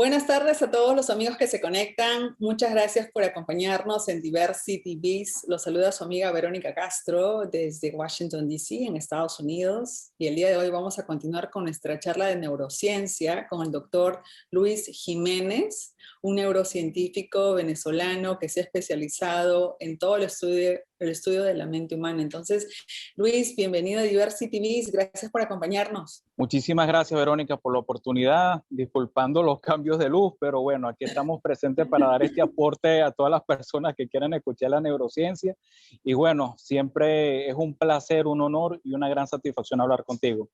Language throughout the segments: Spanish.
Buenas tardes a todos los amigos que se conectan. Muchas gracias por acompañarnos en Diversity Biz. Los saluda su amiga Verónica Castro desde Washington, D.C., en Estados Unidos. Y el día de hoy vamos a continuar con nuestra charla de neurociencia con el doctor Luis Jiménez, un neurocientífico venezolano que se ha especializado en todo el estudio de la mente humana. Entonces, Luis, bienvenido a Diversity Biz. Gracias por acompañarnos. Muchísimas gracias, Verónica, por la oportunidad, disculpando los cambios de luz, pero bueno, aquí estamos presentes para dar este aporte a todas las personas que quieran escuchar la neurociencia. Y bueno, siempre es un placer, un honor y una gran satisfacción hablar contigo.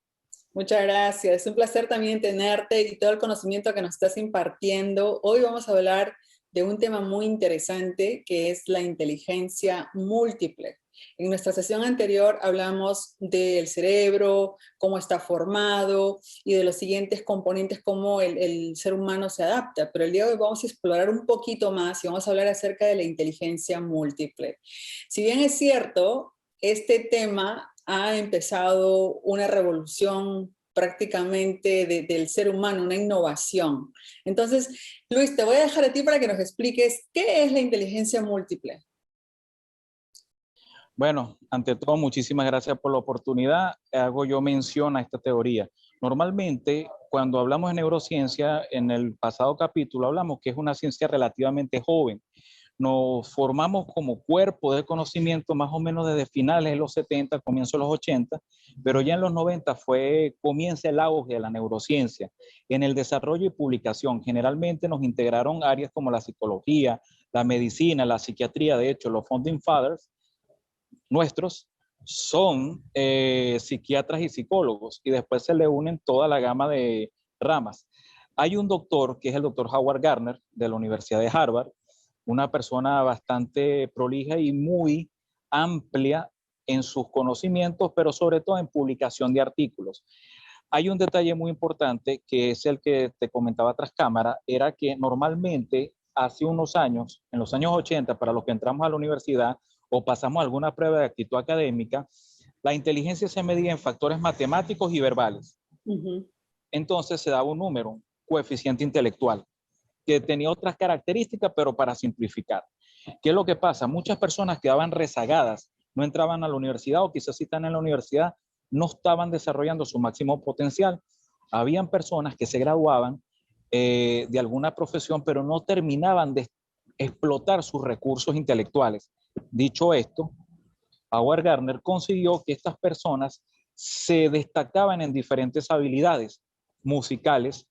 Muchas gracias. Es un placer también tenerte y todo el conocimiento que nos estás impartiendo. Hoy vamos a hablar de un tema muy interesante que es la inteligencia múltiple. En nuestra sesión anterior hablamos del cerebro, cómo está formado y de los siguientes componentes, cómo el ser humano se adapta. Pero el día de hoy vamos a explorar un poquito más y vamos a hablar acerca de la inteligencia múltiple. Si bien es cierto, este tema ha empezado una revolución prácticamente del ser humano, una innovación. Entonces, Luis, te voy a dejar a ti para que nos expliques qué es la inteligencia múltiple. Bueno, ante todo, muchísimas gracias por la oportunidad. Hago yo mención a esta teoría. Normalmente, cuando hablamos de neurociencia, en el pasado capítulo hablamos que es una ciencia relativamente joven. Nos formamos como cuerpo de conocimiento más o menos desde finales de los 70, comienzos de los 80, pero ya en los 90 comienza el auge de la neurociencia. En el desarrollo y publicación, generalmente nos integraron áreas como la psicología, la medicina, la psiquiatría. De hecho, los founding fathers nuestros son psiquiatras y psicólogos, y después se le unen toda la gama de ramas. Hay un doctor que es el doctor Howard Gardner de la Universidad de Harvard, una persona bastante prolija y muy amplia en sus conocimientos, pero sobre todo en publicación de artículos. Hay un detalle muy importante que es el que te comentaba tras cámara, era que normalmente hace unos años, en los años 80, para los que entramos a la universidad o pasamos alguna prueba de actitud académica, la inteligencia se medía en factores matemáticos y verbales. Entonces se daba un número, un coeficiente intelectual, que tenía otras características, pero para simplificar. ¿Qué es lo que pasa? Muchas personas quedaban rezagadas, no entraban a la universidad o quizás si están en la universidad, no estaban desarrollando su máximo potencial. Habían personas que se graduaban de alguna profesión, pero no terminaban de explotar sus recursos intelectuales. Dicho esto, Howard Gardner consiguió que estas personas se destacaban en diferentes habilidades musicales,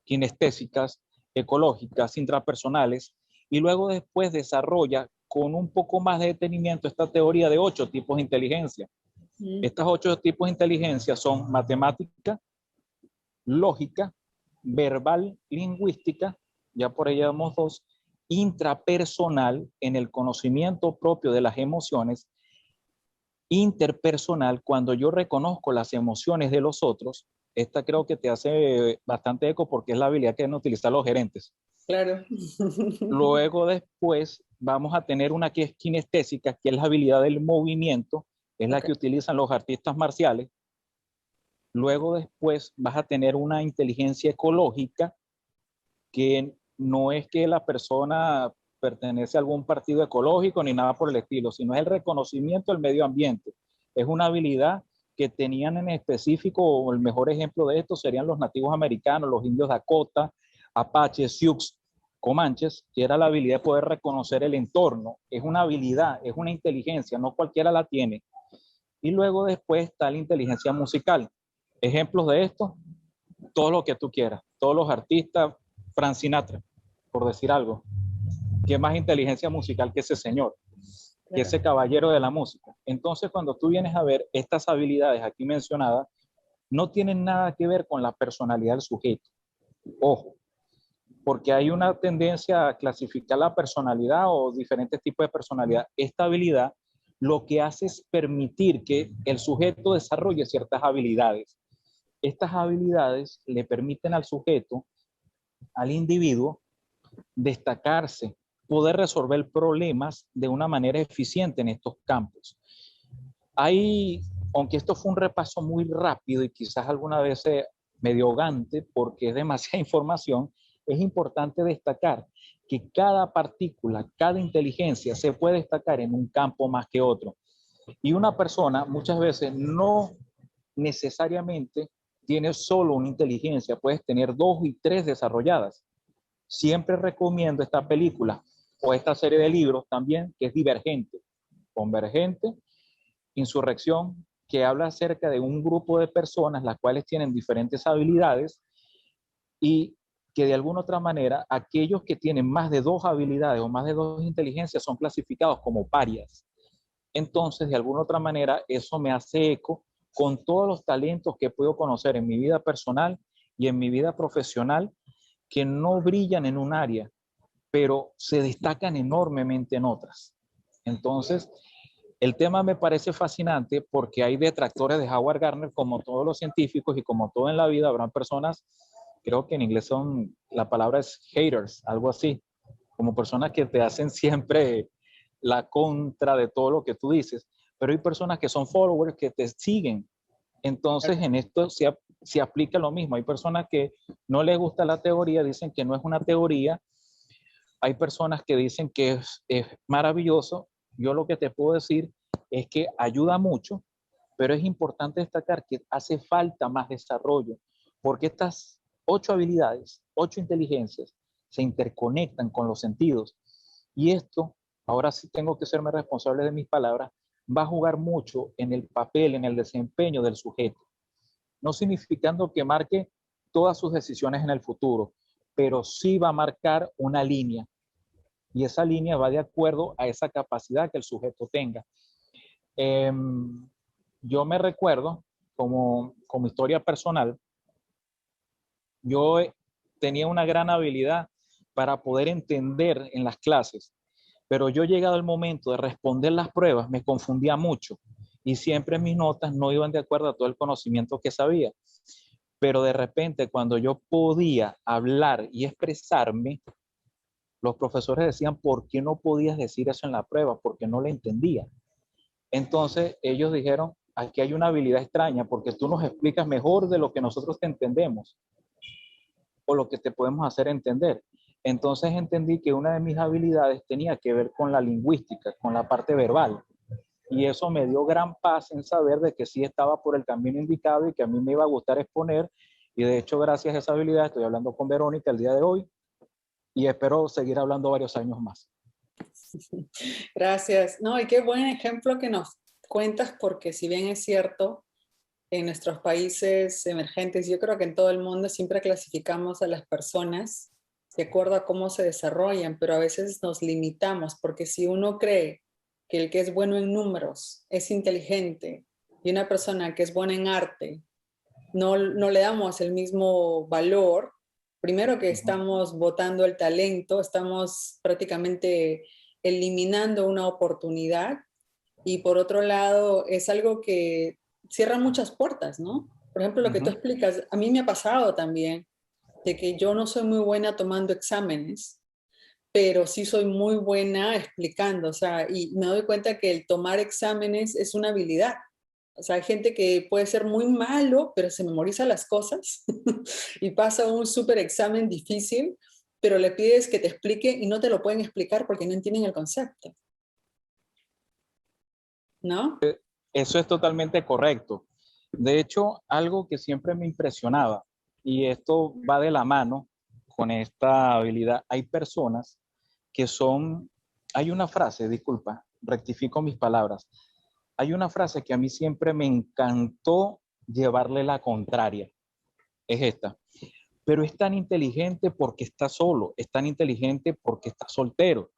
kinestésicas, ecológicas, intrapersonales, y luego después desarrolla con un poco más de detenimiento esta teoría de 8 tipos de inteligencia. Estas 8 tipos de inteligencia son matemática, lógica, verbal, lingüística, ya por ahí damos 2, intrapersonal, en el conocimiento propio de las emociones, interpersonal, cuando yo reconozco las emociones de los otros. Esta creo que te hace bastante eco porque es la habilidad que deben utilizar los gerentes. Claro. Luego después vamos a tener una que es kinestésica, que es la habilidad del movimiento, es la que utilizan los artistas marciales. Luego después vas a tener una inteligencia ecológica, que no es que la persona pertenece a algún partido ecológico ni nada por el estilo, sino es el reconocimiento del medio ambiente. Es una habilidad que tenían en específico, o el mejor ejemplo de esto serían los nativos americanos, los indios Dakota, Apaches, Sioux, Comanches, que era la habilidad de poder reconocer el entorno. Es una habilidad, es una inteligencia, no cualquiera la tiene. Y luego después está la inteligencia musical. Ejemplos de esto, todo lo que tú quieras, todos los artistas, Frank Sinatra, por decir algo. ¿Qué más inteligencia musical que ese señor? Que ese caballero de la música. Entonces, cuando tú vienes a ver estas habilidades aquí mencionadas, no tienen nada que ver con la personalidad del sujeto. Ojo, porque hay una tendencia a clasificar la personalidad o diferentes tipos de personalidad. Esta habilidad lo que hace es permitir que el sujeto desarrolle ciertas habilidades. Estas habilidades le permiten al sujeto, al individuo, destacarse, poder resolver problemas de una manera eficiente en estos campos. Hay, aunque esto fue un repaso muy rápido y quizás alguna vez medio ahogante porque es demasiada información, es importante destacar que cada partícula, cada inteligencia se puede destacar en un campo más que otro. Y una persona muchas veces no necesariamente tiene solo una inteligencia, puedes tener 2 y 3 desarrolladas. Siempre recomiendo esta película o esta serie de libros también, que es Divergente, Convergente, Insurrección, que habla acerca de un grupo de personas las cuales tienen diferentes habilidades y que de alguna otra manera aquellos que tienen más de 2 habilidades o más de 2 inteligencias son clasificados como parias. Entonces, de alguna otra manera, eso me hace eco con todos los talentos que puedo conocer en mi vida personal y en mi vida profesional que no brillan en un área, pero se destacan enormemente en otras. Entonces, el tema me parece fascinante porque hay detractores de Howard Gardner, como todos los científicos y como todo en la vida, habrán personas, creo que en inglés son, la palabra es haters, algo así, como personas que te hacen siempre la contra de todo lo que tú dices, pero hay personas que son followers que te siguen. Entonces, en esto se aplica lo mismo. Hay personas que no les gusta la teoría, dicen que no es una teoría. Hay personas que dicen que es maravilloso. Yo lo que te puedo decir es que ayuda mucho, pero es importante destacar que hace falta más desarrollo, porque estas 8 habilidades, 8 inteligencias, se interconectan con los sentidos. Y esto, ahora sí tengo que serme responsable de mis palabras, va a jugar mucho en el papel, en el desempeño del sujeto. No significando que marque todas sus decisiones en el futuro, pero sí va a marcar una línea. Y esa línea va de acuerdo a esa capacidad que el sujeto tenga. Eh, yo me recuerdo, como historia personal, yo tenía una gran habilidad para poder entender en las clases, pero yo llegado el momento de responder las pruebas me confundía mucho y siempre mis notas no iban de acuerdo a todo el conocimiento que sabía. Pero de repente cuando yo podía hablar y expresarme, los profesores decían, ¿por qué no podías decir eso en la prueba? Porque no le entendía. Entonces ellos dijeron, aquí hay una habilidad extraña porque tú nos explicas mejor de lo que nosotros te entendemos o lo que te podemos hacer entender. Entonces entendí que una de mis habilidades tenía que ver con la lingüística, con la parte verbal. Y eso me dio gran paz en saber de que sí estaba por el camino indicado y que a mí me iba a gustar exponer. Y de hecho, gracias a esa habilidad, estoy hablando con Verónica el día de hoy y espero seguir hablando varios años más. Gracias. No, y qué buen ejemplo que nos cuentas, porque si bien es cierto, en nuestros países emergentes, yo creo que en todo el mundo siempre clasificamos a las personas de acuerdo a cómo se desarrollan, pero a veces nos limitamos, porque si uno cree que el que es bueno en números es inteligente y una persona que es buena en arte no le damos el mismo valor, primero que estamos botando el talento, estamos prácticamente eliminando una oportunidad, y por otro lado es algo que cierra muchas puertas, ¿no? Por ejemplo, lo que tú explicas, a mí me ha pasado también de que yo no soy muy buena tomando exámenes, pero sí soy muy buena explicando, o sea, y me doy cuenta que el tomar exámenes es una habilidad. O sea, hay gente que puede ser muy malo, pero se memoriza las cosas y pasa un súper examen difícil, pero le pides que te explique y no te lo pueden explicar porque no entienden el concepto, ¿no? Eso es totalmente correcto. De hecho, algo que siempre me impresionaba, y esto va de la mano con esta habilidad, hay personas que son, hay una frase, disculpa, rectifico mis palabras, hay una frase que a mí siempre me encantó llevarle la contraria, es esta, pero es tan inteligente porque está solo, es tan inteligente porque está soltero.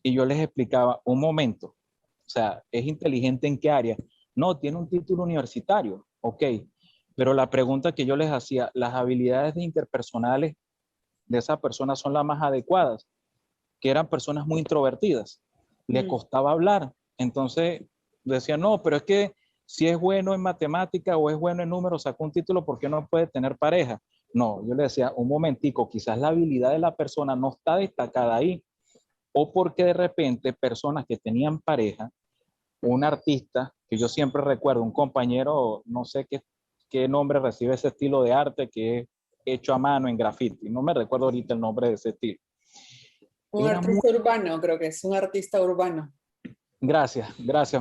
Y yo les explicaba, un momento, o sea, ¿es inteligente en qué área? No, tiene un título universitario, ok, pero la pregunta que yo les hacía, ¿las habilidades interpersonales de esa persona son las más adecuadas? Que eran personas muy introvertidas, le costaba hablar, entonces decía, no, pero es que si es bueno en matemática o es bueno en números, sacó un título, ¿por qué no puede tener pareja? No, yo le decía, un momentico, quizás la habilidad de la persona no está destacada ahí, o porque de repente personas que tenían pareja, un artista, que yo siempre recuerdo, un compañero, no sé qué nombre recibe ese estilo de arte, que es hecho a mano en graffiti. No me recuerdo ahorita el nombre de ese estilo. Un artista urbano, creo que es un artista urbano. Gracias,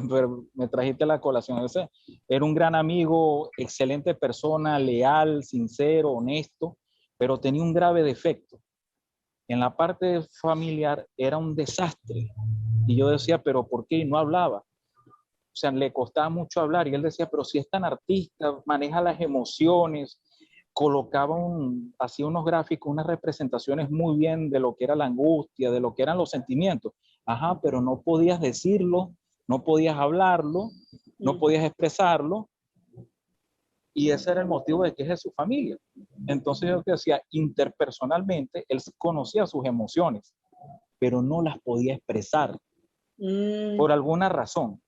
pero me trajiste la colación. Ese era un gran amigo, excelente persona, leal, sincero, honesto, pero tenía un grave defecto. En la parte familiar era un desastre. Y yo decía, pero ¿por qué? Y no hablaba. O sea, le costaba mucho hablar. Y él decía, pero si es tan artista, maneja las emociones, colocaba hacía unos gráficos, unas representaciones muy bien de lo que era la angustia, de lo que eran los sentimientos. Ajá, pero no podías decirlo, no podías hablarlo, no podías expresarlo. Y ese era el motivo de queja de su familia. Entonces yo te decía, interpersonalmente, él conocía sus emociones, pero no las podía expresar por alguna razón.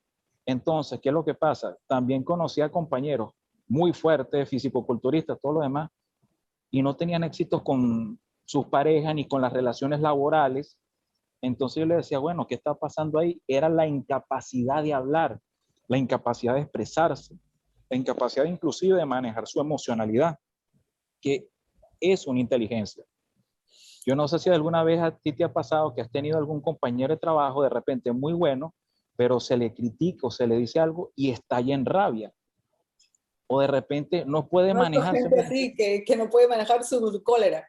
Entonces, ¿qué es lo que pasa? También conocía compañeros muy fuertes, fisicoculturistas, todo lo demás, y no tenían éxito con sus parejas ni con las relaciones laborales. Entonces yo le decía, bueno, ¿qué está pasando ahí? Era la incapacidad de hablar, la incapacidad de expresarse, la incapacidad inclusive de manejar su emocionalidad, que es una inteligencia. Yo no sé si alguna vez a ti te ha pasado que has tenido algún compañero de trabajo de repente muy bueno, pero se le critica o se le dice algo y estalla en rabia. O de repente no puede Conozco manejarse. gente así que no puede manejar su cólera.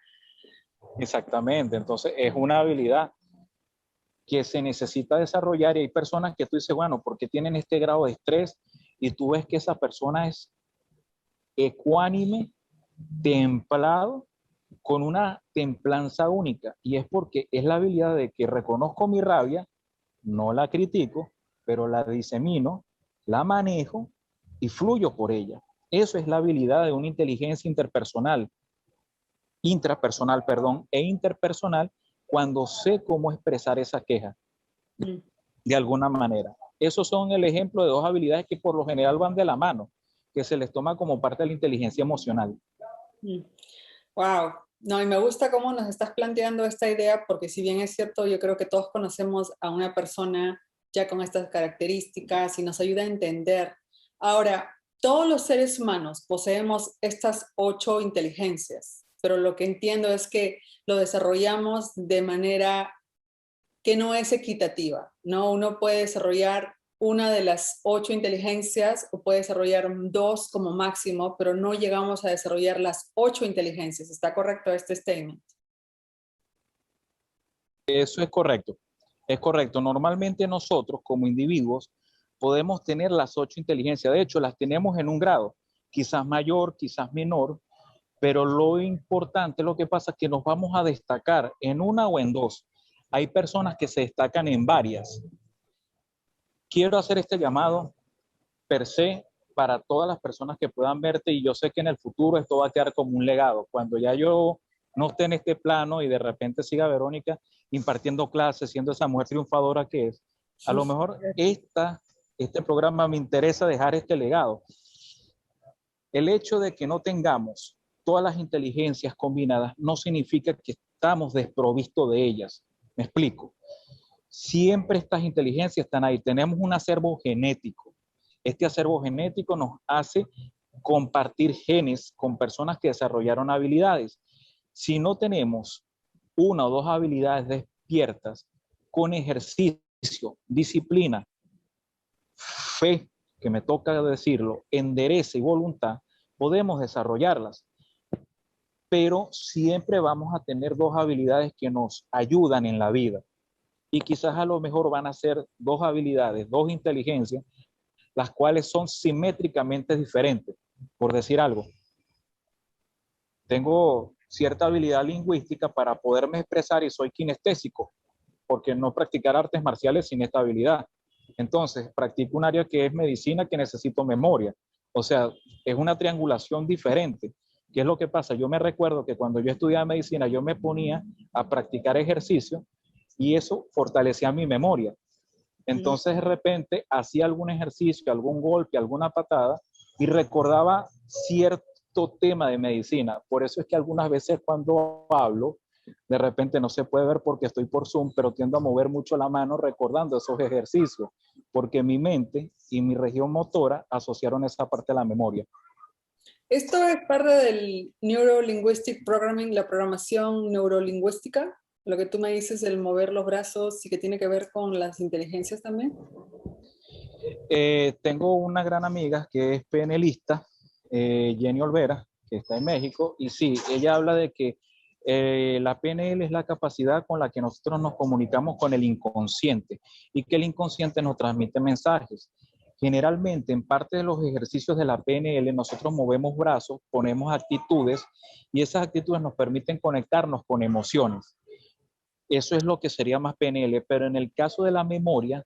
Exactamente, entonces es una habilidad que se necesita desarrollar y hay personas que tú dices, bueno, ¿por qué tienen este grado de estrés? Y tú ves que esa persona es ecuánime, templado, con una templanza única y es porque es la habilidad de que reconozco mi rabia, no la critico, pero la disemino, la manejo y fluyo por ella. Eso es la habilidad de una inteligencia intrapersonal, perdón, e interpersonal cuando sé cómo expresar esa queja de alguna manera. Esos son el ejemplo de dos habilidades que por lo general van de la mano, que se les toma como parte de la inteligencia emocional. Wow. No, y me gusta cómo nos estás planteando esta idea, porque si bien es cierto, yo creo que todos conocemos a una persona ya con estas características y nos ayuda a entender. Ahora, todos los seres humanos poseemos estas 8 inteligencias, pero lo que entiendo es que lo desarrollamos de manera que no es equitativa, ¿no? Uno puede desarrollar una de las 8 inteligencias o puede desarrollar 2 como máximo, pero no llegamos a desarrollar las 8 inteligencias. ¿Está correcto este statement? Eso es correcto. Es correcto. Normalmente nosotros como individuos podemos tener las 8 inteligencias. De hecho, las tenemos en un grado, quizás mayor, quizás menor, pero lo importante, lo que pasa es que nos vamos a destacar en una o en dos. Hay personas que se destacan en varias. Quiero hacer este llamado per se para todas las personas que puedan verte y yo sé que en el futuro esto va a quedar como un legado. Cuando ya yo no esté en este plano y de repente siga Verónica impartiendo clases, siendo esa mujer triunfadora que es, a lo mejor este programa me interesa dejar este legado. El hecho de que no tengamos todas las inteligencias combinadas no significa que estamos desprovistos de ellas. Me explico. Siempre estas inteligencias están ahí. Tenemos un acervo genético. Este acervo genético nos hace compartir genes con personas que desarrollaron habilidades. Si no tenemos una o dos habilidades despiertas, con ejercicio, disciplina, fe, que me toca decirlo, endereza y voluntad, podemos desarrollarlas. Pero siempre vamos a tener dos habilidades que nos ayudan en la vida. Y quizás a lo mejor van a ser dos habilidades, dos inteligencias, las cuales son simétricamente diferentes. Por decir algo, tengo cierta habilidad lingüística para poderme expresar y soy kinestésico, porque no practicar artes marciales sin esta habilidad. Entonces, practico un área que es medicina que necesito memoria. O sea, es una triangulación diferente. ¿Qué es lo que pasa? Yo me recuerdo que cuando yo estudiaba medicina, yo me ponía a practicar ejercicio y eso fortalecía mi memoria. Entonces, de repente, hacía algún ejercicio, algún golpe, alguna patada y recordaba cierto tema de medicina. Por eso es que algunas veces cuando hablo, de repente no se puede ver porque estoy por Zoom, pero tiendo a mover mucho la mano recordando esos ejercicios, porque mi mente y mi región motora asociaron esa parte de la memoria. Esto es parte del Neuro-Linguistic Programming, la programación neurolingüística, lo que tú me dices, el mover los brazos y que tiene que ver con las inteligencias también. Tengo una gran amiga que es PNLista, Jenny Olvera, que está en México, y sí, ella habla de que la PNL es la capacidad con la que nosotros nos comunicamos con el inconsciente y que el inconsciente nos transmite mensajes. Generalmente, en parte de los ejercicios de la PNL, nosotros movemos brazos, ponemos actitudes y esas actitudes nos permiten conectarnos con emociones. Eso es lo que sería más PNL, pero en el caso de la memoria,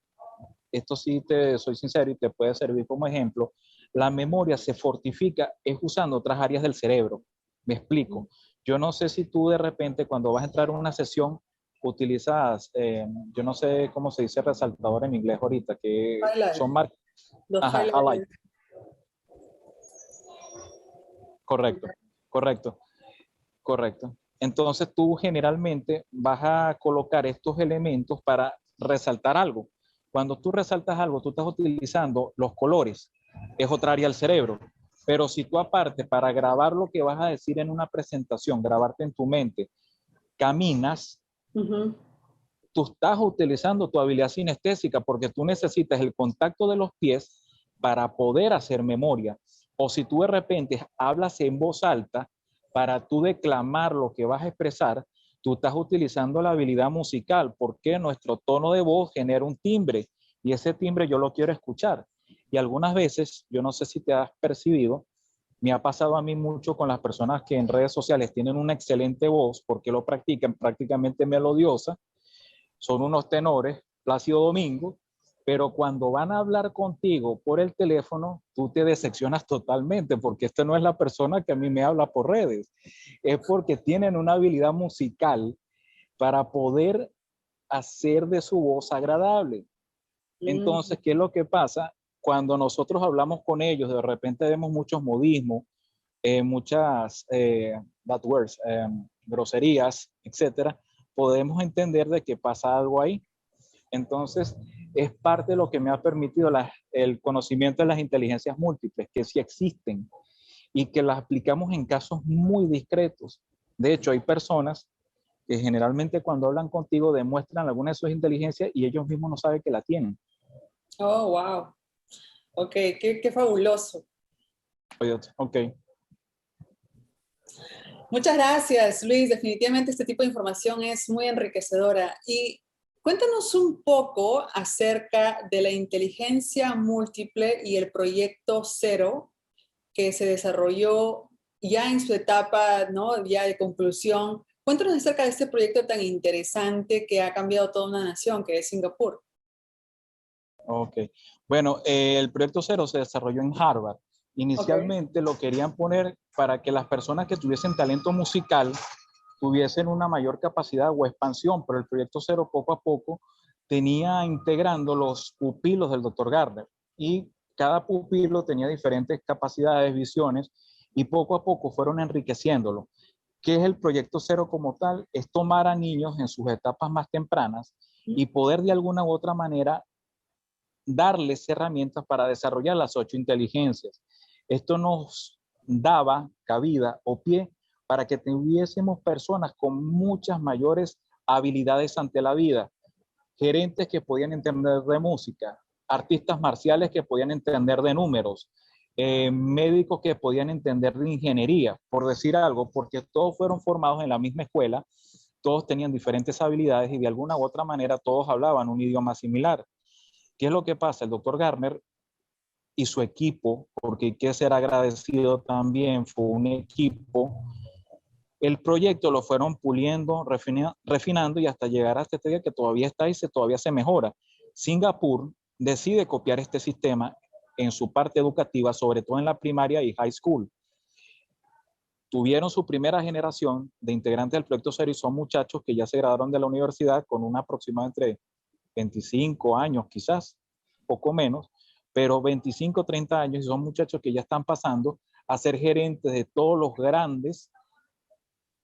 esto sí te soy sincero y te puede servir como ejemplo, la memoria se fortifica es usando otras áreas del cerebro. Me explico. Yo no sé si tú de repente cuando vas a entrar a una sesión utilizas, yo no sé cómo se dice resaltador en inglés ahorita, que Highlight. son marcas. Los Ajá, highlight. highlights. Correcto, correcto, correcto. Entonces tú generalmente vas a colocar estos elementos para resaltar algo. Cuando tú resaltas algo, tú estás utilizando los colores, es otra área del cerebro. Pero si tú aparte, para grabar lo que vas a decir en una presentación, grabarte en tu mente, caminas, tú estás utilizando tu habilidad sinestésica porque tú necesitas el contacto de los pies para poder hacer memoria. O si tú de repente hablas en voz alta para tú declamar lo que vas a expresar, tú estás utilizando la habilidad musical porque nuestro tono de voz genera un timbre y ese timbre yo lo quiero escuchar. Y algunas veces, yo no sé si te has percibido, me ha pasado a mí mucho con las personas que en redes sociales tienen una excelente voz porque lo practican prácticamente melodiosa, son unos tenores, Plácido Domingo, pero cuando van a hablar contigo por el teléfono, tú te decepcionas totalmente porque esta no es la persona que a mí me habla por redes, es porque tienen una habilidad musical para poder hacer de su voz agradable. Entonces, ¿qué es lo que pasa? Cuando nosotros hablamos con ellos, de repente vemos muchos modismos, muchas bad words, groserías, etcétera, podemos entender de que pasa algo ahí. Entonces, es parte de lo que me ha permitido el conocimiento de las inteligencias múltiples, que sí existen y que las aplicamos en casos muy discretos. De hecho, hay personas que generalmente cuando hablan contigo demuestran alguna de sus inteligencias y ellos mismos no saben que la tienen. Oh, wow. Ok, qué fabuloso. Ok. Muchas gracias, Luis. Definitivamente este tipo de información es muy enriquecedora. Y cuéntanos un poco acerca de la inteligencia múltiple y el proyecto Cero que se desarrolló ya en su etapa, ¿no? Ya de conclusión. Cuéntanos acerca de este proyecto tan interesante que ha cambiado toda una nación, que es Singapur. Ok. Bueno, el proyecto Cero se desarrolló en Harvard. Inicialmente lo querían poner para que las personas que tuviesen talento musical tuviesen una mayor capacidad o expansión, pero el proyecto Cero poco a poco tenía integrando los pupilos del doctor Gardner y cada pupilo tenía diferentes capacidades, visiones y poco a poco fueron enriqueciéndolo. ¿Qué es el proyecto Cero como tal? Es tomar a niños en sus etapas más tempranas y poder de alguna u otra manera darles herramientas para desarrollar las 8 inteligencias. Esto nos daba cabida o pie para que tuviésemos personas con muchas mayores habilidades ante la vida, gerentes que podían entender de música, artistas marciales que podían entender de números, médicos que podían entender de ingeniería, por decir algo, porque todos fueron formados en la misma escuela, todos tenían diferentes habilidades y de alguna u otra manera todos hablaban un idioma similar. ¿Qué es lo que pasa? El doctor Gardner y su equipo, porque hay que ser agradecido también, fue un equipo. El proyecto lo fueron puliendo, refinando y hasta llegar a este día que todavía está y todavía se mejora. Singapur decide copiar este sistema en su parte educativa, sobre todo en la primaria y high school. Tuvieron su primera generación de integrantes del proyecto Cero y son muchachos que ya se graduaron de la universidad con una aproximada entre 25 años quizás, poco menos, pero 25, 30 años y son muchachos que ya están pasando a ser gerentes de todos los grandes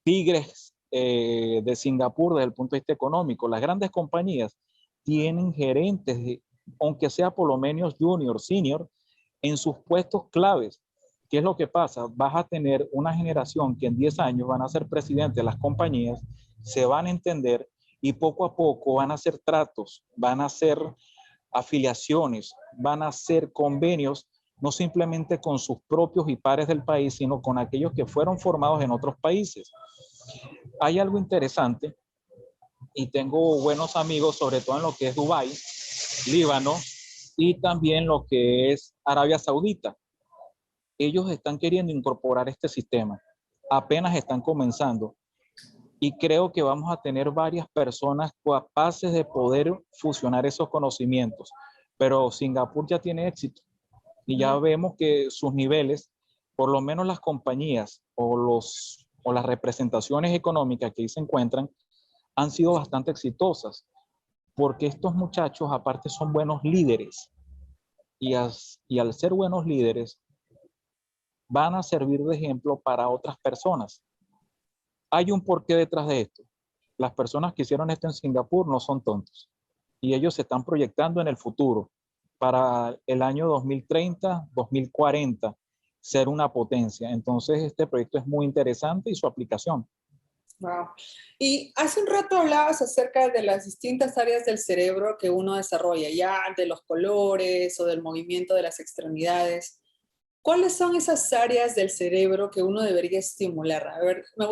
tigres de Singapur desde el punto de vista económico. Las grandes compañías tienen gerentes, aunque sea por lo menos junior, senior, en sus puestos claves. ¿Qué es lo que pasa? Vas a tener una generación que en 10 años van a ser presidentes de las compañías, se van a entender y poco a poco van a hacer tratos, van a hacer afiliaciones, van a hacer convenios, no simplemente con sus propios y pares del país, sino con aquellos que fueron formados en otros países. Hay algo interesante y tengo buenos amigos, sobre todo en lo que es Dubái, Líbano y también lo que es Arabia Saudita. Ellos están queriendo incorporar este sistema, apenas están comenzando y creo que vamos a tener varias personas capaces de poder fusionar esos conocimientos, pero Singapur ya tiene éxito y ya vemos que sus niveles, por lo menos las compañías o las representaciones económicas que ahí se encuentran, han sido bastante exitosas, porque estos muchachos aparte son buenos líderes y al ser buenos líderes van a servir de ejemplo para otras personas. Hay un porqué detrás de esto. Las personas que hicieron esto en Singapur no son tontos y ellos se están proyectando en el futuro para el año 2030, 2040 ser una potencia. Entonces este proyecto es muy interesante y su aplicación. Wow. Y hace un rato hablabas acerca de las distintas áreas del cerebro que uno desarrolla, ya de los colores o del movimiento de las extremidades. ¿Cuáles son esas áreas del cerebro que uno debería estimular? A ver, me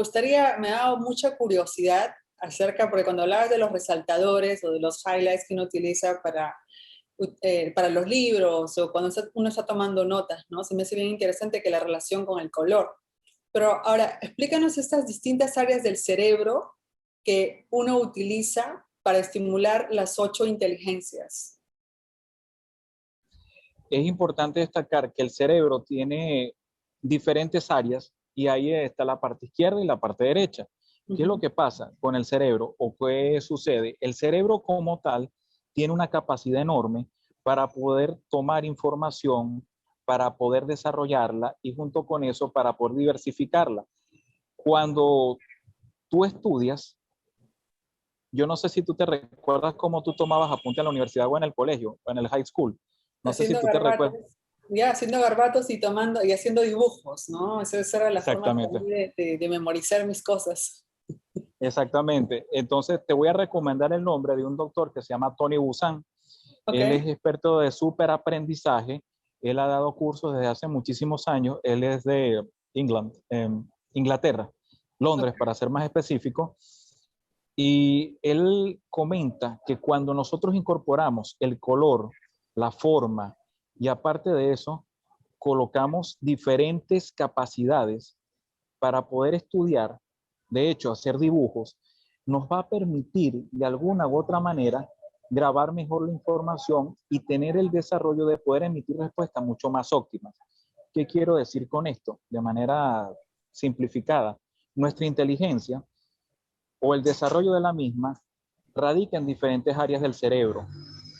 ha dado mucha curiosidad acerca, porque cuando hablabas de los resaltadores o de los highlights que uno utiliza para los libros o cuando uno está tomando notas, ¿no? Se me hace bien interesante que la relación con el color. Pero ahora, explícanos estas distintas áreas del cerebro que uno utiliza para estimular las 8 inteligencias. Es importante destacar que el cerebro tiene diferentes áreas y ahí está la parte izquierda y la parte derecha. ¿Qué es lo que pasa con el cerebro o qué sucede? El cerebro como tal tiene una capacidad enorme para poder tomar información, para poder desarrollarla y junto con eso para poder diversificarla. Cuando tú estudias, yo no sé si tú te recuerdas cómo tú tomabas apunte en la universidad o en el colegio o en el high school. No sé si Haciendo tú te garbatos, recuerdas. ya, haciendo garbatos y tomando y haciendo dibujos, ¿no? Esa era la forma para Exactamente. mí de memorizar mis cosas. Exactamente. Entonces te voy a recomendar el nombre de un doctor que se llama Tony Busan. Ok, Él es experto de superaprendizaje. Él ha dado cursos desde hace muchísimos años. Él es de Inglaterra, Londres, ok. para ser más específico. Y él comenta que cuando nosotros incorporamos el color, la forma y aparte de eso, colocamos diferentes capacidades para poder estudiar, de hecho, hacer dibujos, nos va a permitir de alguna u otra manera grabar mejor la información y tener el desarrollo de poder emitir respuestas mucho más óptimas. ¿Qué quiero decir con esto? De manera simplificada, nuestra inteligencia o el desarrollo de la misma radica en diferentes áreas del cerebro,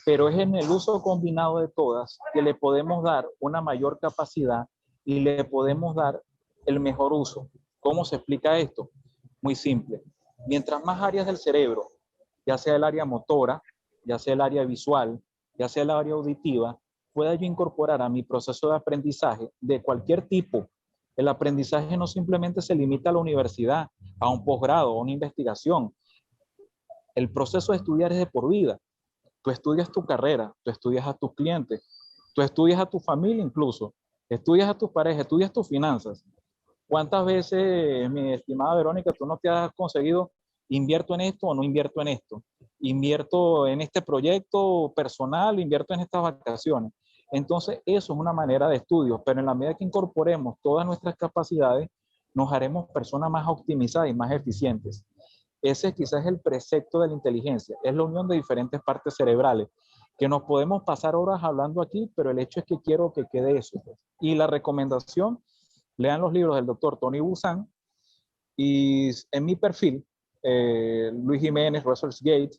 pero es en el uso combinado de todas que le podemos dar una mayor capacidad y le podemos dar el mejor uso. ¿Cómo se explica esto? Muy simple. Mientras más áreas del cerebro, ya sea el área motora, ya sea el área visual, ya sea el área auditiva, pueda yo incorporar a mi proceso de aprendizaje de cualquier tipo. El aprendizaje no simplemente se limita a la universidad, a un posgrado, a una investigación. El proceso de estudiar es de por vida. Tú estudias tu carrera, tú estudias a tus clientes, tú estudias a tu familia incluso, estudias a tus parejas, estudias tus finanzas. ¿Cuántas veces, mi estimada Verónica, tú no te has conseguido, invierto en esto o no invierto en esto? Invierto en este proyecto personal, invierto en estas vacaciones. Entonces, eso es una manera de estudio, pero en la medida que incorporemos todas nuestras capacidades, nos haremos personas más optimizadas y más eficientes. Ese quizás es el precepto de la inteligencia, es la unión de diferentes partes cerebrales, que nos podemos pasar horas hablando aquí, pero el hecho es que quiero que quede eso. Y la recomendación, lean los libros del doctor Tony Busan y en mi perfil, Luis Jiménez, ResearchGate,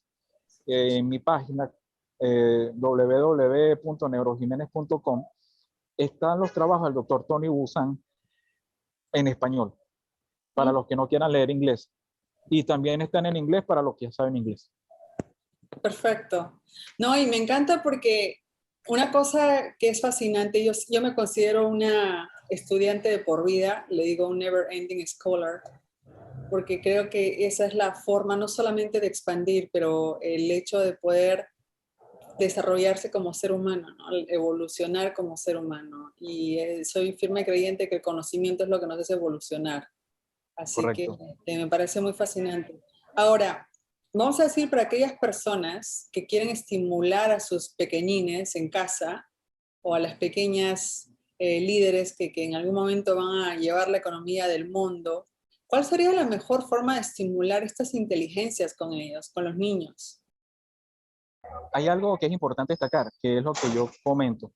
en mi página www.neurojimenez.com están los trabajos del doctor Tony Busan en español, para los que no quieran leer inglés. Y también están en inglés para los que ya saben inglés. Perfecto. No, y me encanta porque una cosa que es fascinante, yo me considero estudiante de por vida, le digo un never ending scholar, porque creo que esa es la forma no solamente de expandir, pero el hecho de poder desarrollarse como ser humano, ¿no? Evolucionar como ser humano. Y soy firme creyente que el conocimiento es lo que nos hace evolucionar. Así que Correcto. me parece muy fascinante. Ahora, vamos a decir para aquellas personas que quieren estimular a sus pequeñines en casa o a las pequeñas líderes que en algún momento van a llevar la economía del mundo, ¿cuál sería la mejor forma de estimular estas inteligencias con ellos, con los niños? Hay algo que es importante destacar, que es lo que yo comento.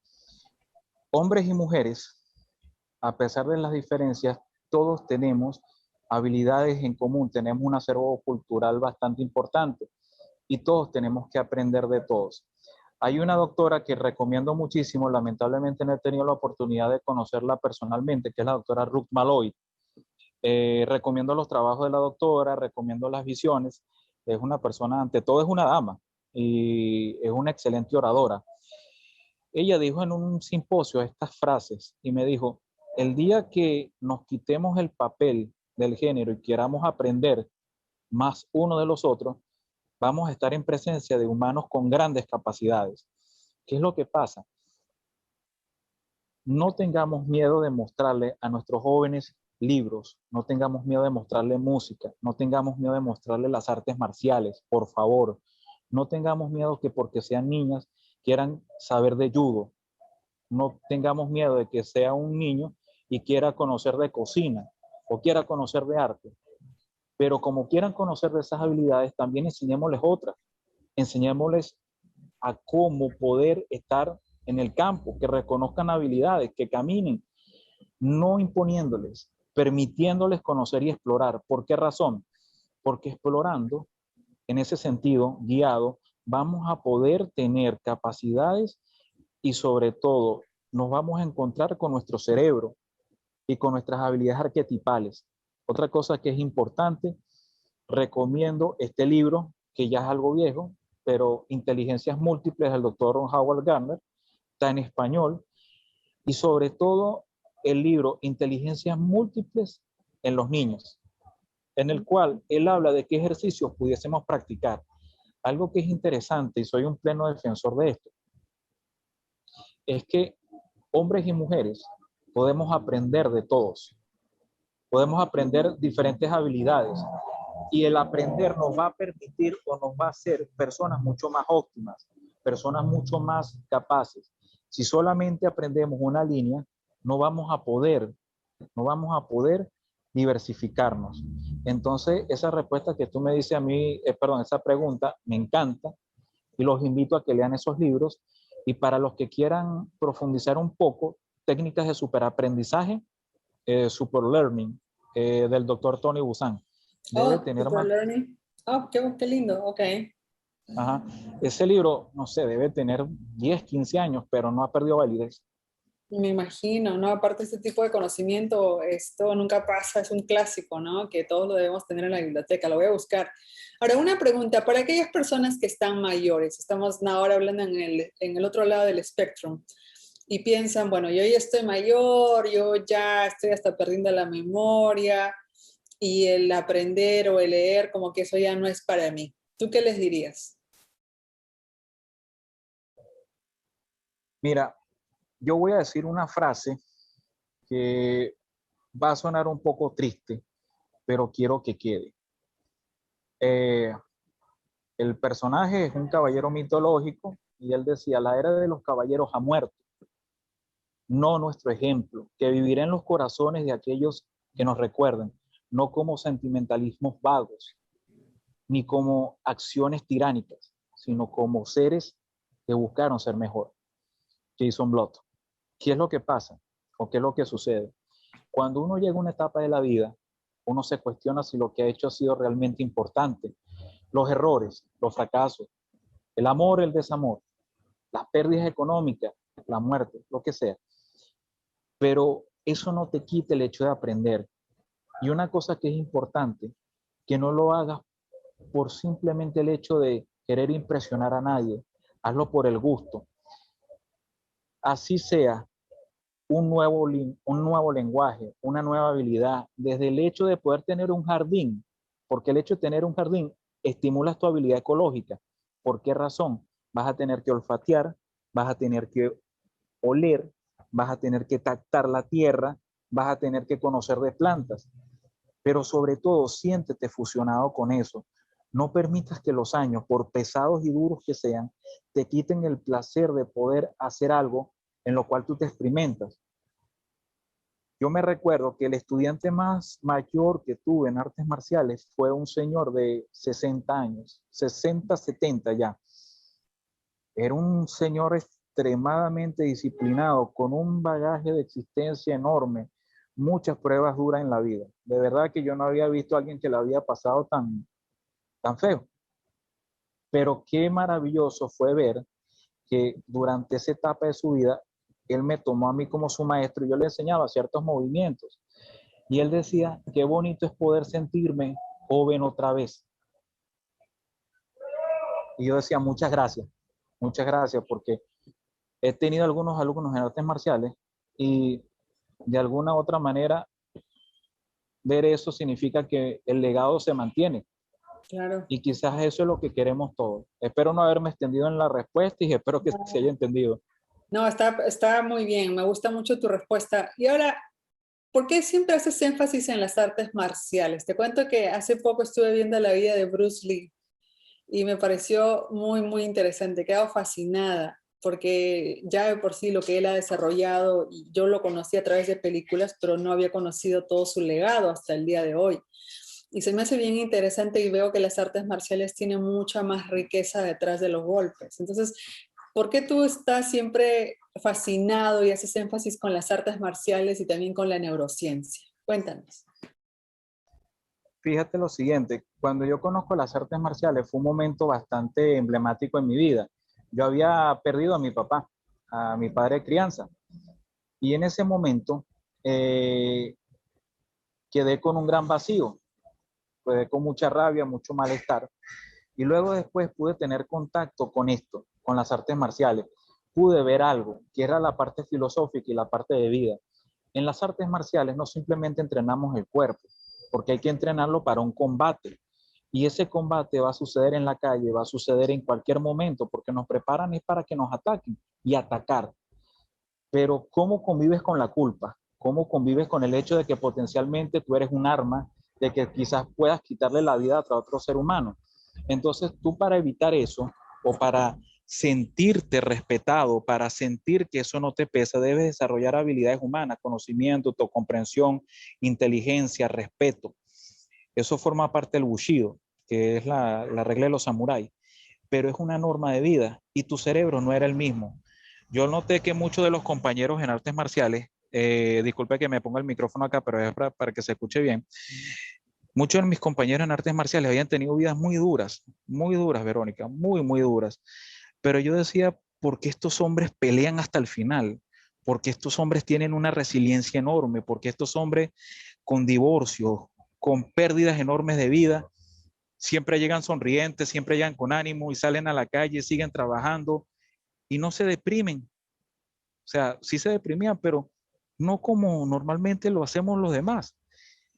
Hombres y mujeres, a pesar de las diferencias, todos tenemos habilidades en común, tenemos un acervo cultural bastante importante y todos tenemos que aprender de todos. Hay una doctora que recomiendo muchísimo, lamentablemente no he tenido la oportunidad de conocerla personalmente, que es la doctora Ruth Malloy. Recomiendo los trabajos de la doctora, recomiendo las visiones. Es una persona, ante todo es una dama y es una excelente oradora. Ella dijo en un simposio estas frases y me dijo, el día que nos quitemos el papel del género y queramos aprender más uno de los otros, vamos a estar en presencia de humanos con grandes capacidades. ¿Qué es lo que pasa? No tengamos miedo de mostrarle a nuestros jóvenes libros, no tengamos miedo de mostrarle música, no tengamos miedo de mostrarle las artes marciales, por favor. No tengamos miedo que porque sean niñas quieran saber de judo. No tengamos miedo de que sea un niño y quiera conocer de cocina o quiera conocer de arte. Pero como quieran conocer de esas habilidades, también enseñémosles otras. Enseñémosles a cómo poder estar en el campo, que reconozcan habilidades, que caminen, no imponiéndoles, permitiéndoles conocer y explorar. ¿Por qué razón? Porque explorando, en ese sentido, guiado, vamos a poder tener capacidades y sobre todo nos vamos a encontrar con nuestro cerebro y con nuestras habilidades arquetipales. Otra cosa que es importante, recomiendo este libro, que ya es algo viejo, pero Inteligencias Múltiples del doctor Howard Gardner, está en español, y sobre todo el libro Inteligencias Múltiples en los niños, en el cual él habla de qué ejercicios pudiésemos practicar. Algo que es interesante, y soy un pleno defensor de esto, es que hombres y mujeres podemos aprender de todos, podemos aprender diferentes habilidades y el aprender nos va a permitir o nos va a hacer personas mucho más óptimas, personas mucho más capaces. Si solamente aprendemos una línea, no vamos a poder, no vamos a poder diversificarnos. Entonces, esa respuesta que tú me dices a mí, perdón, esa pregunta me encanta y los invito a que lean esos libros. Y para los que quieran profundizar un poco, técnicas de superaprendizaje, Super Learning, del doctor Tony Buzan. Debe Oh, tener super más. learning. Oh, qué lindo, ok. Ajá. Ese libro, no sé, debe tener 10, 15 años, pero no ha perdido validez. Me imagino, ¿no? Aparte este tipo de conocimiento, esto nunca pasa, es un clásico, ¿no? Que todos lo debemos tener en la biblioteca, lo voy a buscar. Ahora, una pregunta, para aquellas personas que están mayores, estamos ahora hablando en el otro lado del espectro, y piensan, bueno, yo ya estoy mayor, yo ya estoy hasta perdiendo la memoria, y el aprender o el leer, como que eso ya no es para mí. ¿Tú qué les dirías? Mira, yo voy a decir una frase que va a sonar un poco triste, pero quiero que quede. Eh, el personaje es un caballero mitológico y él decía, la era de los caballeros ha muerto, no nuestro ejemplo, que vivirá en los corazones de aquellos que nos recuerden, no como sentimentalismos vagos, ni como acciones tiránicas, sino como seres que buscaron ser mejor. Jason Blott. ¿Qué es lo que pasa? ¿O qué es lo que sucede? Cuando uno llega a una etapa de la vida, uno se cuestiona si lo que ha hecho ha sido realmente importante. Los errores, los fracasos, el amor, el desamor, las pérdidas económicas, la muerte, lo que sea. Pero eso no te quita el hecho de aprender. Y una cosa que es importante, que no lo hagas por simplemente el hecho de querer impresionar a nadie. Hazlo por el gusto. Así sea un nuevo lenguaje, una nueva habilidad, desde el hecho de poder tener un jardín, porque el hecho de tener un jardín estimula tu habilidad ecológica. ¿Por qué razón? Vas a tener que olfatear, vas a tener que oler, vas a tener que tactar la tierra, vas a tener que conocer de plantas, pero sobre todo siéntete fusionado con eso. No permitas que los años, por pesados y duros que sean, te quiten el placer de poder hacer algo en lo cual tú te experimentas. Yo me recuerdo que el estudiante más mayor que tuve en artes marciales fue un señor de 60 años, 60, 70 ya. Era un señor extremadamente disciplinado, con un bagaje de existencia enorme, muchas pruebas duras en la vida. De verdad que yo no había visto a alguien que le había pasado tan feo. Pero qué maravilloso fue ver que durante esa etapa de su vida, él me tomó a mí como su maestro y yo le enseñaba ciertos movimientos. Y él decía, qué bonito es poder sentirme joven otra vez. Y yo decía, muchas gracias, porque he tenido algunos alumnos en artes marciales y de alguna u otra manera ver eso significa que el legado se mantiene. Claro. Y quizás eso es lo que queremos todos. Espero no haberme extendido en la respuesta y espero que se haya entendido. No, está muy bien, me gusta mucho tu respuesta. Y ahora, ¿por qué siempre haces énfasis en las artes marciales? Te cuento que hace poco estuve viendo la vida de Bruce Lee y me pareció muy, muy interesante. He quedado fascinada porque ya de por sí lo que él ha desarrollado, y yo lo conocí a través de películas, pero no había conocido todo su legado hasta el día de hoy. Y se me hace bien interesante y veo que las artes marciales tienen mucha más riqueza detrás de los golpes. Entonces, ¿por qué tú estás siempre fascinado y haces énfasis con las artes marciales y también con la neurociencia? Cuéntanos. Fíjate lo siguiente, cuando yo conozco las artes marciales fue un momento bastante emblemático en mi vida. Yo había perdido a mi papá, a mi padre de crianza, y en ese momento eh, quedé con un gran vacío, quedé con mucha rabia, mucho malestar, y luego después pude tener contacto con esto, con las artes marciales. Pude ver algo, que era la parte filosófica y la parte de vida. En las artes marciales no simplemente entrenamos el cuerpo, porque hay que entrenarlo para un combate. Y ese combate va a suceder en la calle, va a suceder en cualquier momento, porque nos preparan es para que nos ataquen y atacar. Pero ¿cómo convives con la culpa? ¿Cómo convives con el hecho de que potencialmente tú eres un arma, de que quizás puedas quitarle la vida a otro ser humano? Entonces tú, para evitar eso o para sentirte respetado, para sentir que eso no te pesa, debes desarrollar habilidades humanas, conocimiento, autocomprensión, inteligencia, respeto. Eso forma parte del Bushido, que es la regla de los samuráis, pero es una norma de vida y tu cerebro no era el mismo. Yo noté que muchos de los compañeros en artes marciales, disculpe que me ponga el micrófono acá, pero es para que se escuche bien. Muchos de mis compañeros en artes marciales habían tenido vidas muy duras, Verónica, muy, muy duras. Pero yo decía, ¿por qué estos hombres pelean hasta el final? Porque estos hombres tienen una resiliencia enorme, porque estos hombres con divorcios, con pérdidas enormes de vida, siempre llegan sonrientes, siempre llegan con ánimo y salen a la calle, siguen trabajando y no se deprimen. O sea, sí se deprimían, pero no como normalmente lo hacemos los demás.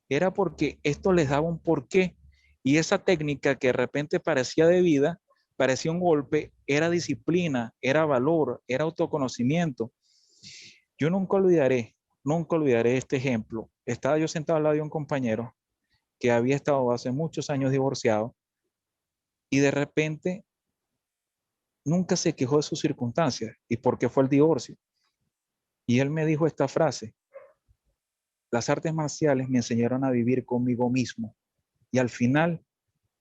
Era porque esto les daba un porqué. Y esa técnica que de repente parecía de vida, parecía un golpe, era disciplina, era valor, era autoconocimiento. Yo nunca olvidaré este ejemplo. Estaba yo sentado al lado de un compañero que había estado hace muchos años divorciado y de repente nunca se quejó de sus circunstancias y por qué fue el divorcio. Y él me dijo esta frase: las artes marciales me enseñaron a vivir conmigo mismo y al final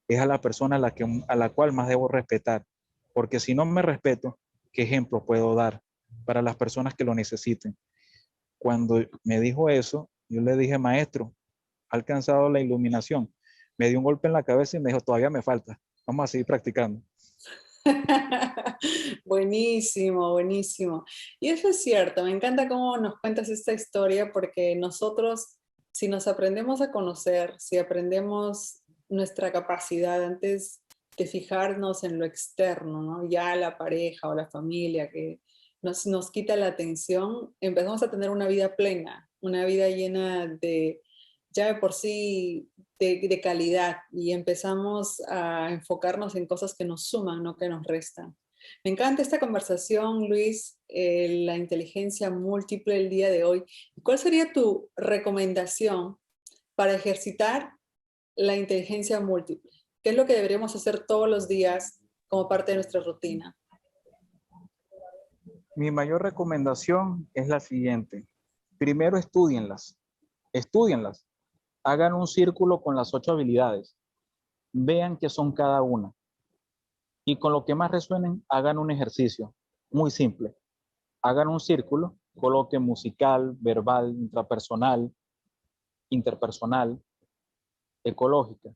es a la persona a la cual más debo respetar, porque si no me respeto, ¿qué ejemplo puedo dar para las personas que lo necesiten? Cuando me dijo eso, yo le dije, maestro, ha alcanzado la iluminación. Me dio un golpe en la cabeza y me dijo, todavía me falta, vamos a seguir practicando. Buenísimo, buenísimo. Y eso es cierto, me encanta cómo nos cuentas esta historia porque nosotros, si nos aprendemos a conocer, si aprendemos nuestra capacidad antes de fijarnos en lo externo, ¿no? Ya la pareja o la familia que nos quita la atención, empezamos a tener una vida plena, una vida llena de, ya de por sí, de calidad, y empezamos a enfocarnos en cosas que nos suman, no que nos restan. Me encanta esta conversación, Luis, la inteligencia múltiple el día de hoy. ¿Cuál sería tu recomendación para ejercitar la inteligencia múltiple? ¿Qué es lo que deberíamos hacer todos los días como parte de nuestra rutina? Mi mayor recomendación es la siguiente. Primero, estudienlas. Estudienlas. Hagan un círculo con las 8 habilidades. Vean qué son cada una. Y con lo que más resuenen, hagan un ejercicio. Muy simple. Hagan un círculo, coloquen musical, verbal, intrapersonal, interpersonal, ecológica.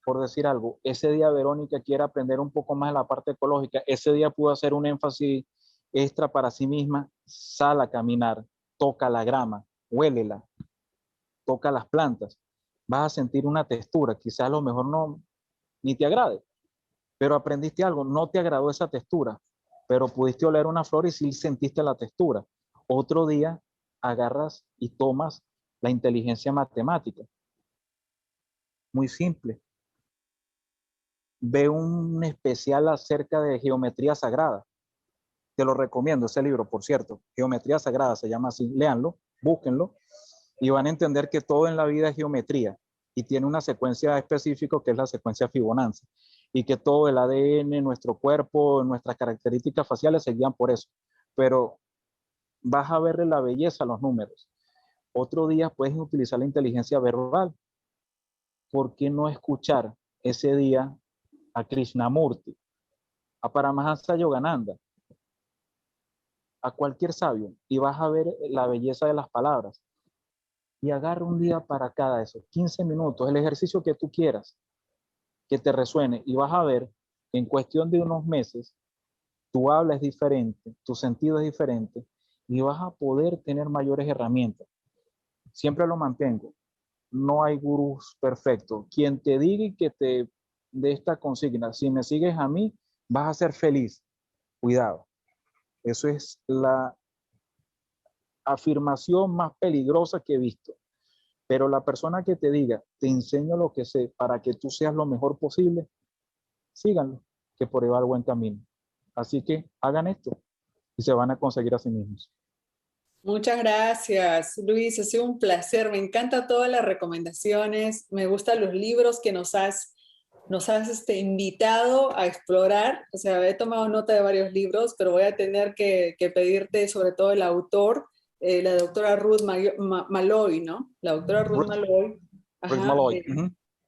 Por decir algo, ese día Verónica quiere aprender un poco más de la parte ecológica, ese día pudo hacer un énfasis extra para sí misma, sal a caminar, toca la grama, huélela, toca las plantas, vas a sentir una textura, quizás a lo mejor no, ni te agrade, pero aprendiste algo, no te agradó esa textura, pero pudiste oler una flor y sí sentiste la textura. Otro día agarras y tomas la inteligencia matemática, muy simple. Ve un especial acerca de geometría sagrada. Te lo recomiendo, ese libro, por cierto. Geometría sagrada se llama así. Léanlo, búsquenlo y van a entender que todo en la vida es geometría y tiene una secuencia específica que es la secuencia Fibonacci y que todo el ADN, nuestro cuerpo, nuestras características faciales se guían por eso. Pero vas a verle la belleza a los números. Otro día puedes utilizar la inteligencia verbal. ¿Por qué no escuchar ese día a Krishnamurti, a Paramahansa Yogananda, a cualquier sabio, y vas a ver la belleza de las palabras? Y agarra un día para cada de esos 15 minutos, el ejercicio que tú quieras, que te resuene, y vas a ver que en cuestión de unos meses tu habla es diferente, tu sentido es diferente, y vas a poder tener mayores herramientas. Siempre lo mantengo. No hay gurús perfectos. Quien te diga y que te dé esta consigna, si me sigues a mí, vas a ser feliz. Cuidado. Eso es la afirmación más peligrosa que he visto. Pero la persona que te diga, te enseño lo que sé para que tú seas lo mejor posible, síganlo, que por ahí va el buen camino. Así que hagan esto y se van a conseguir a sí mismos. Muchas gracias, Luis. Ha sido un placer. Me encantan todas las recomendaciones. Me gustan los libros que nos has invitado a explorar. O sea, he tomado nota de varios libros, pero voy a tener que pedirte sobre todo el autor, la doctora Ruth Malloy, ¿no? La doctora Ruth Malloy. Rick Ajá. Malloy.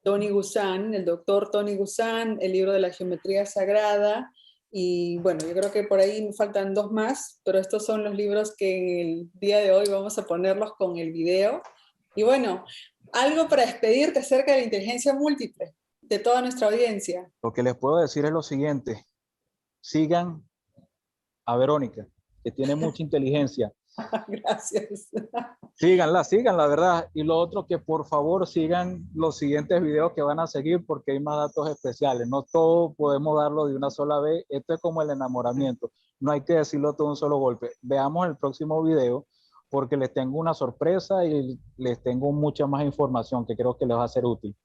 Tony Gusan, el doctor Tony Gusan, el libro de la geometría sagrada. Y bueno, yo creo que por ahí me faltan 2 más, pero estos son los libros que el día de hoy vamos a ponerlos con el video. Y bueno, algo para despedirte acerca de la inteligencia múltiple de toda nuestra audiencia. Lo que les puedo decir es lo siguiente. Sigan a Verónica, que tiene mucha inteligencia. Gracias. Síganla, síganla, ¿verdad? Y lo otro, que por favor sigan los siguientes videos que van a seguir porque hay más datos especiales. No todo podemos darlo de una sola vez. Esto es como el enamoramiento. No hay que decirlo todo de un solo golpe. Veamos el próximo video porque les tengo una sorpresa y les tengo mucha más información que creo que les va a ser útil.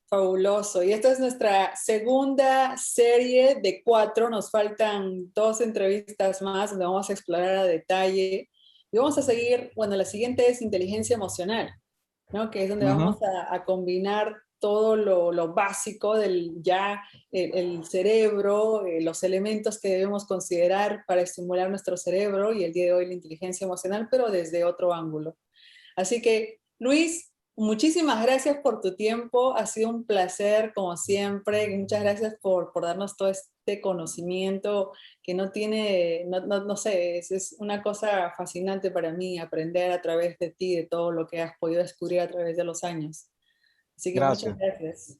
Fabuloso. Y esta es nuestra segunda serie de 4. Nos faltan 2 entrevistas más donde vamos a explorar a detalle. Y vamos a seguir, bueno, la siguiente es inteligencia emocional, ¿no? Que es donde vamos a combinar todo lo básico del ya el cerebro, los elementos que debemos considerar para estimular nuestro cerebro y el día de hoy la inteligencia emocional, pero desde otro ángulo. Así que, Luis, muchísimas gracias por tu tiempo. Ha sido un placer, como siempre. Muchas gracias por darnos todo este conocimiento que no tiene, no sé, es una cosa fascinante para mí aprender a través de ti, de todo lo que has podido descubrir a través de los años. Así que muchas Gracias. gracias.